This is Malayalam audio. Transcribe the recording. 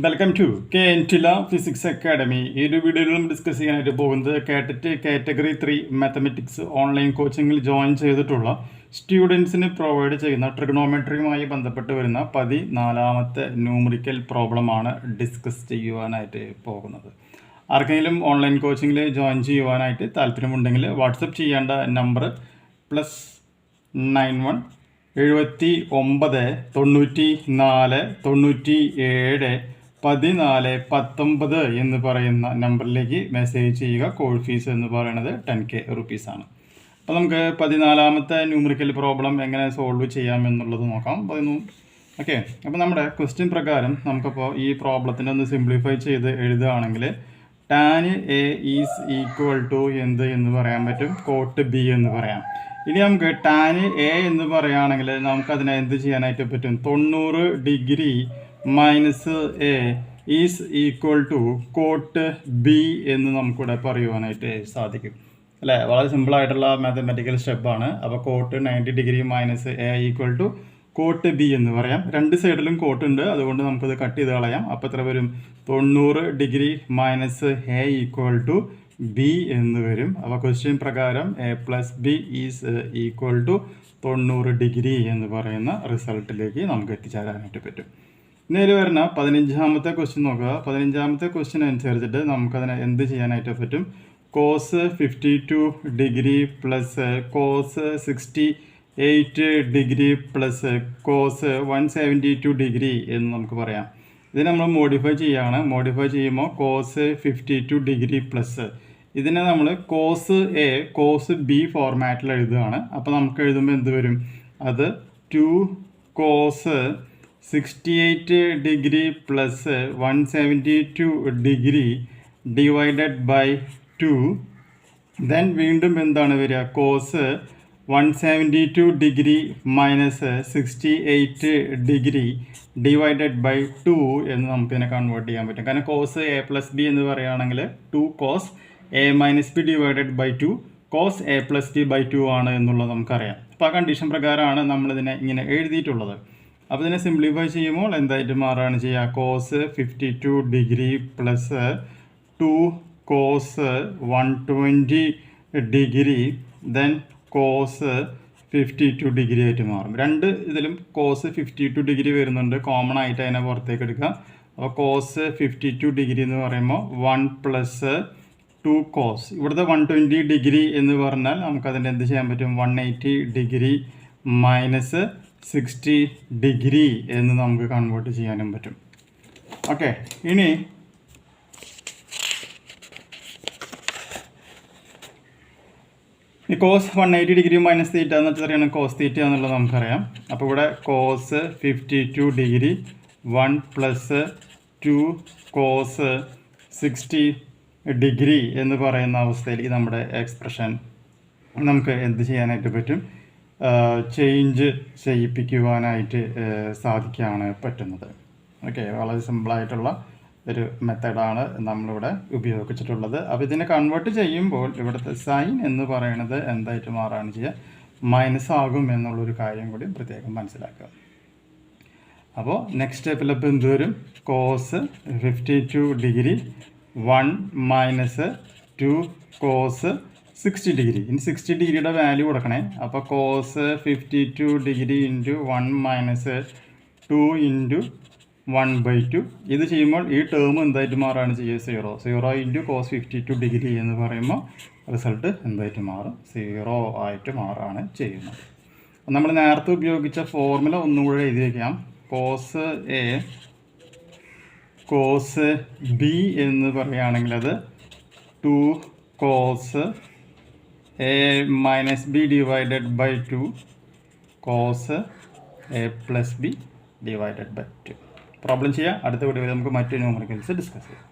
Welcome to KNTILA physics academy. ഈ ഒരു വീഡിയോയിൽ നമ്മൾ ഡിസ്കസ് ചെയ്യാനായിട്ട് പോകുന്നത് കാറ്ററ്റ് കാറ്റഗറി 3 മാത്തമെറ്റിക്സ് ഓൺലൈൻ കോച്ചിങ്ങിൽ ജോയിൻ ചെയ്തിട്ടുള്ള സ്റ്റുഡൻസിന് പ്രൊവൈഡ് ചെയ്യുന്ന ട്രിഗണോമെട്രിയുമായി ബന്ധപ്പെട്ട് വരുന്ന 14ാമത്തെ ന്യൂമറിക്കൽ പ്രോബ്ലമാണ് ഡിസ്കസ് ചെയ്യുവാനായിട്ട് പോകുന്നത്. ആർക്കെങ്കിലും ഓൺലൈൻ കോച്ചിങ്ങിൽ ജോയിൻ ചെയ്യുവാനായിട്ട് താല്പര്യമുണ്ടെങ്കിൽ വാട്സപ്പ് ചെയ്യേണ്ട നമ്പർ +91 79 94 97 14 19 എന്ന് പറയുന്ന നമ്പറിലേക്ക് മെസ്സേജ് ചെയ്യുക. കോൾ ഫീസ് എന്ന് പറയുന്നത് 10K റുപ്പീസാണ്. അപ്പോൾ നമുക്ക് 14ാമത്തെ ന്യൂമറിക്കൽ പ്രോബ്ലം എങ്ങനെ സോൾവ് ചെയ്യാമെന്നുള്ളത് നോക്കാം. ഓക്കെ, അപ്പോൾ നമ്മുടെ ക്വസ്റ്റ്യൻ പ്രകാരം നമുക്കപ്പോൾ ഈ പ്രോബ്ലത്തിനെ ഒന്ന് സിംപ്ലിഫൈ ചെയ്ത് എഴുതുകയാണെങ്കിൽ tan A is equal to എന്ത് എന്ന് പറയാൻ പറ്റും? കോട്ട് B എന്ന് പറയാം. ഇനി നമുക്ക് tan A എന്ന് പറയുകയാണെങ്കിൽ നമുക്കതിനെ എന്ത് ചെയ്യാനായിട്ട് പറ്റും? 90 degree minus A is equal to cot B എന്ന് നമുക്കിവിടെ പറയുവാനായിട്ട് സാധിക്കും അല്ലേ? വളരെ സിമ്പിളായിട്ടുള്ള മാത്തമാറ്റിക്കൽ സ്റ്റെപ്പാണ്. അപ്പോൾ cot 90 degree minus A equal to cot B എന്ന് പറയാം. രണ്ട് സൈഡിലും കോട്ട് ഉണ്ട്, അതുകൊണ്ട് നമുക്കത് കട്ട് ചെയ്ത് കളയാം. അപ്പോൾ എത്ര വരും? 90 degree minus A equal to B എന്ന് വരും. അപ്പോൾ ക്വസ്റ്റ്യൻ പ്രകാരം A + B is equal to 90 degree എന്ന് പറയുന്ന റിസൾട്ടിലേക്ക് നമുക്ക് എത്തിച്ചേരാനായിട്ട് പറ്റും. ഇനി വരുന്ന 15ാമത്തെ ക്വസ്റ്റ്യൻ നോക്കുക. 15ാമത്തെ ക്വസ്റ്റ്യൻ അനുസരിച്ചിട്ട് നമുക്കതിനെ എന്ത് ചെയ്യാനായിട്ട് പറ്റും? Cos 52 degree plus cos 68 degree plus cos 172 degree എന്ന് നമുക്ക് പറയാം. ഇതിനെ നമ്മൾ മോഡിഫൈ ചെയ്യുകയാണ്. മോഡിഫൈ ചെയ്യുമ്പോൾ കോസ് 52 ഡിഗ്രി പ്ലസ് ഇതിനെ നമ്മൾ കോസ് A കോസ് B ഫോർമാറ്റിൽ എഴുതുകയാണ്. അപ്പോൾ നമുക്ക് എഴുതുമ്പോൾ എന്ത് വരും? അത് 2 cos 68 degree plus 172 degree divided by 2. Then വീണ്ടും എന്താണ് വരിക? Cos 172 degree minus 68 degree divided by 2 എന്ന് നമുക്കിതിനെ കൺവേർട്ട് ചെയ്യാൻ പറ്റും. കാരണം കോസ് A + B എന്ന് പറയുകയാണെങ്കിൽ 2 cos A - B divided by 2 cos A + B by 2 ആണ് എന്നുള്ളത് നമുക്കറിയാം. അപ്പോൾ ആ കണ്ടീഷൻ പ്രകാരമാണ് നമ്മളിതിനെ ഇങ്ങനെ എഴുതിയിട്ടുള്ളത്. അപ്പോൾ ഇതിനെ സിംപ്ലിഫൈ ചെയ്യുമ്പോൾ എന്തായിട്ട് മാറുകയാണ് ചെയ്യുക? Cos 52 degree plus 2 cos 120 degree then cos 52 degree ആയിട്ട് മാറും. രണ്ട് ഇതിലും കോസ് 52 ഡിഗ്രി വരുന്നുണ്ട്, കോമൺ ആയിട്ട് അതിനെ പുറത്തേക്ക് എടുക്കുക. അപ്പോൾ കോസ് 52 ഡിഗ്രി എന്ന് പറയുമ്പോൾ 1 + 2 കോസ്, ഇവിടുത്തെ 120 ഡിഗ്രി എന്ന് പറഞ്ഞാൽ നമുക്കതിൻ്റെ എന്ത് ചെയ്യാൻ പറ്റും? 180 ഡിഗ്രി മൈനസ് 60 ഡിഗ്രി എന്ന് നമുക്ക് കൺവേർട്ട് ചെയ്യാനും പറ്റും. ഓക്കെ, ഇനി ഈ കോസ് 180 ഡിഗ്രി മൈനസ് തീറ്റ എന്ന് വെച്ചാൽ അറിയണം കോസ് തീറ്റ എന്നുള്ളത് നമുക്കറിയാം. അപ്പോൾ ഇവിടെ കോസ് 52 ഡിഗ്രി 1 + 2 കോസ് 60 ഡിഗ്രി എന്ന് പറയുന്ന അവസ്ഥയിലേക്ക് നമ്മുടെ എക്സ്പ്രഷൻ നമുക്ക് എന്ത് ചെയ്യാനായിട്ട് പറ്റും? ചേഞ്ച് ചെയ്യിപ്പിക്കുവാനായിട്ട് സാധിക്കുകയാണ് പറ്റുന്നത്. ഓക്കെ, വളരെ സിമ്പിളായിട്ടുള്ള ഒരു മെത്തേഡാണ് നമ്മളിവിടെ ഉപയോഗിച്ചിട്ടുള്ളത്. അപ്പോൾ ഇതിനെ കൺവേർട്ട് ചെയ്യുമ്പോൾ ഇവിടുത്തെ സൈൻ എന്ന് പറയുന്നത് എന്തായിട്ട് മാറുകയാണ് ചെയ്യുക? മൈനസ് ആകും എന്നുള്ളൊരു കാര്യം കൂടി പ്രത്യേകം മനസ്സിലാക്കുക. അപ്പോൾ നെക്സ്റ്റ് സ്റ്റെപ്പിൽ ഇപ്പോൾ എന്ത് വരും? Cos 52 degree 1 - 2 cos 60 degree. ഇനി 60 ഡിഗ്രിയുടെ വാല്യൂ കൊടുക്കണേ. അപ്പോൾ കോസ് 52 ഡിഗ്രി ഇൻറ്റു 1 - 2 ഇൻറ്റു 1/2. ഇത് ചെയ്യുമ്പോൾ ഈ ടേം എന്തായിട്ട് മാറുകയാണ് ചെയ്യുക? 0 ഇൻറ്റു കോസ് 52 ഡിഗ്രി എന്ന് പറയുമ്പോൾ റിസൾട്ട് എന്തായിട്ട് മാറും? 0 ആയിട്ട് മാറുകയാണ് ചെയ്യുന്നത്. നമ്മൾ നേരത്തെ ഉപയോഗിച്ച ഫോർമുല ഒന്നുകൂടെ എഴുതി വയ്ക്കാം. കോസ് A കോസ് B എന്ന് പറയുകയാണെങ്കിൽ അത് 2 cos A - B divided by 2 cos A + B divided by 2. Problem ചെയ്യാം. അടുത്ത വീഡിയോയിൽ നമുക്ക് മറ്റു ന്യൂമറിക്കൽസ് ഡിസ്കസ് ചെയ്യാം.